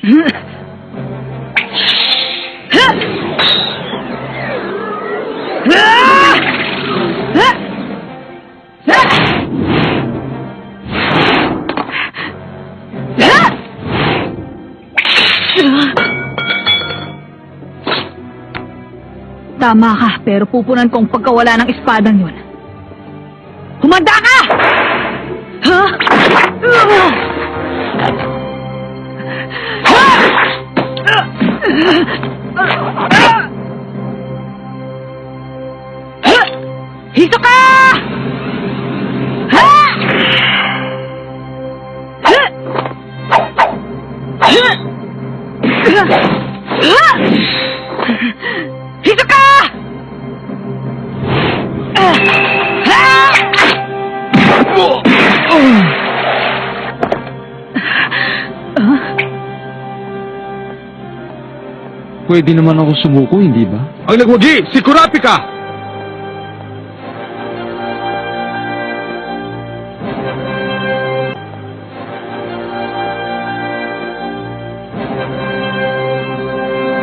Tama ka, pero pupunan ko ang pagkawala ng espadang yun. Humanda ka! Ha? Hisoka! Hisoka! Pwede naman ako sumuko, hindi ba? Ang nagwagi, si Kurapika!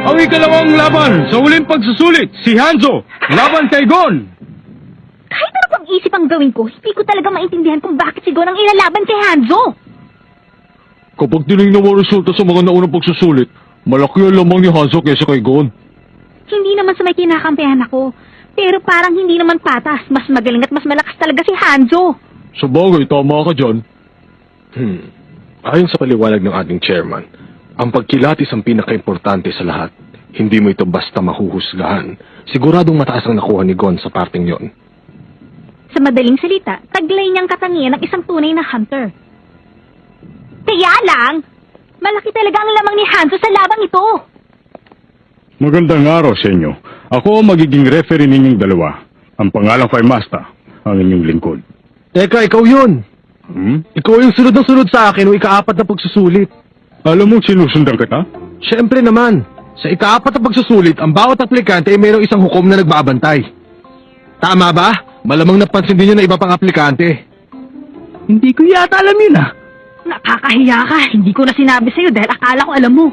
Ang ikalawang laban sa huling pagsusulit, si Hanzo, laban kay Gon. Kahit ano pang isip ang gawin ko, hindi ko talaga maintindihan kung bakit si Gon ang ilalaban kay Hanzo. Kapag tinignan mo resulta sa mga naunang pagsusulit, malaki ang lamang ni Hanzo kaysa kay Gon. Hindi naman sa may kinakampihan ako, pero parang hindi naman patas. Mas magaling at mas malakas talaga si Hanzo. Sa bagay, tama ka dyan. Ayon sa paliwanag ng ating chairman, ang pagkilatis ang pinaka-importante sa lahat. Hindi mo ito basta mahuhusgahan. Siguradong mataas ang nakuha ni Gon sa parting yon. Sa madaling salita, taglay niyang katangian ng isang tunay na hunter. Kaya lang, malaki talaga ang lamang ni Hanzo sa labang ito. Magandang araw sa inyo. Ako ang magiging referee ninyong dalawa. Ang pangalang Firemasta, ang inyong lingkod. Teka, ikaw yun. Ikaw yung sunod na sunod sa akin o ika-4 na pagsusulit. Alam mo sinusundan kita? Siyempre naman, sa ika-4 na pagsusulit, ang bawat aplikante ay mayroong isang hukom na nagbabantay. Tama ba? Malamang napansin din yun na iba pang aplikante. Hindi ko yata alam yun ah. Nakakahiya ka, hindi ko na sinabi sa'yo dahil akala ko alam mo.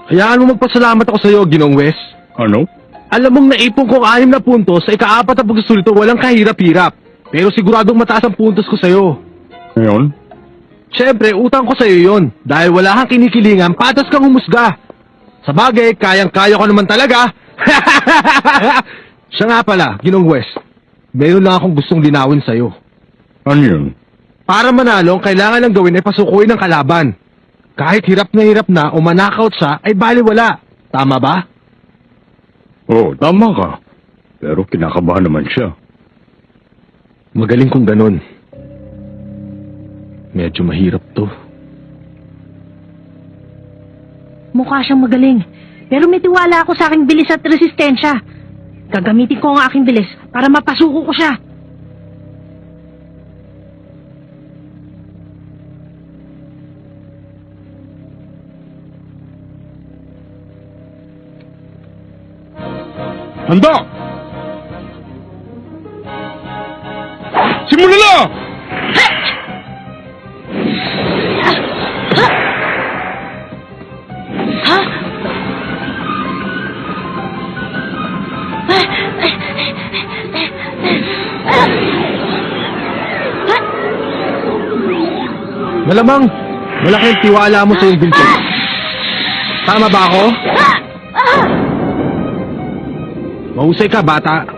Hayaan mo magpasalamat ako sa'yo, Ginong Wes. Ano? Alam mong naipon ko ang 6 na puntos sa ika-4 na pagsusulit o walang kahirap-hirap. Pero siguradong mataas ang puntos ko sa'yo. Ngayon? Siyempre, utang ko sa'yo yon. Dahil wala kang kinikilingan, patas kang humusga. Sa bagay, kayang-kaya ko naman talaga. Siya nga pala, Ginong Wes. Meron lang akong gustong linawin sa'yo. Ano yun? Para manalo, ang kailangan lang gawin ay pasukuin ng kalaban. Kahit hirap na o manakaut siya, ay baliwala. Tama ba? Oo, tama ka. Pero kinakabahan naman siya. Magaling kong ganun. Medyo mahirap to. Mukha siyang magaling, pero may tiwala ako sa aking bilis at resistensya. Gagamitin ko ang aking bilis para mapasuko ko siya. Handa! Simula na! Malamang, malaking tiwala mo sa iyong buntot. Tama ba ako? Mahusay ka, bata.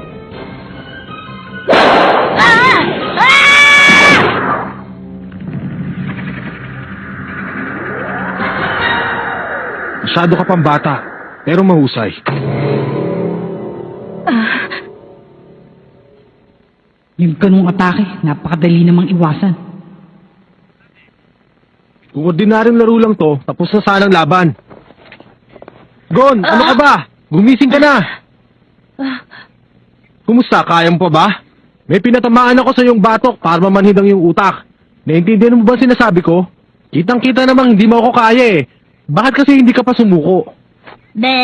Masyado ka pang bata, pero mahusay. Yung ganung atake, napakadali namang iwasan. Kung ordinaryong laro lang to, tapos na sanang laban. Gon, ano ka ba? Gumising ka na. Kumusta? Kaya mo pa ba? May pinatamaan ako sa iyong batok para mamanhid ang iyong utak. Naintindihan mo ba sinasabi ko? Kitang-kita namang hindi mo ako kaya eh. Bakit kasi hindi ka pa sumuko? Be!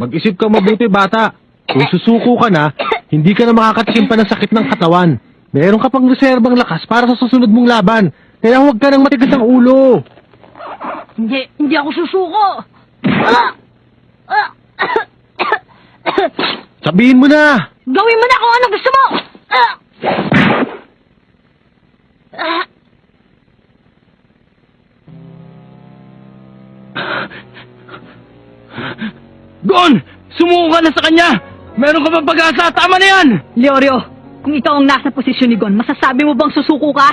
Mag-isip ka mabuti, bata. Kung susuko ka na, hindi ka na makakatikim pa ng sakit ng katawan. Meron ka pang reserbang lakas para sa susunod mong laban. Kaya huwag ka nang matigas ang ulo. Hindi ako susuko! Sabihin mo na! Gawin mo na kung ano gusto mo! Gon! Sumuko ka na sa kanya! Meron ka bang pag-asa? Tama na yan! Leorio, kung ikaw ang nasa posisyon ni Gon, masasabi mo bang susuko ka?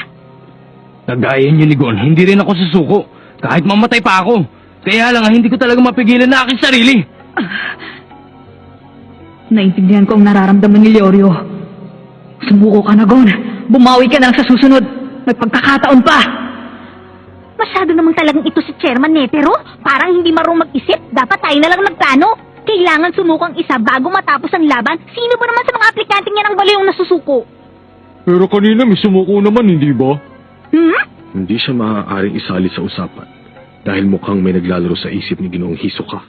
Kagaya niyo ni Gon, hindi rin ako susuko. Kahit mamatay pa ako. Kaya lang, hindi ko talaga mapigilan na aking sarili. Naintindihan ko ang nararamdaman ni Leorio. Sumuko ka na, Gon. Bumawi ka na lang sa susunod. May pagkakataon pa. Masyado namang talagang ito si Chairman Netero. Parang hindi marunong mag-isip. Dapat tayo na lang nagplano. Kailangan sumuko ang isa bago matapos ang laban. Sino ba naman sa mga aplikante niya ng baliw na susuko? Pero kanina may sumuko naman, hindi ba? Hindi siya maaaring isali sa usapan dahil mukhang may naglalaro sa isip ni Ginoong Hisoka.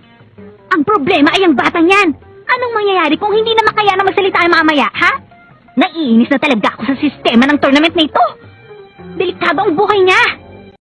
Ang problema ay ang batang yan. Anong mangyayari kung hindi na makaya na magsalita ay mamaya, ha? Naiinis na talaga ako sa sistema ng tournament na ito. Delikado ang buhay niya.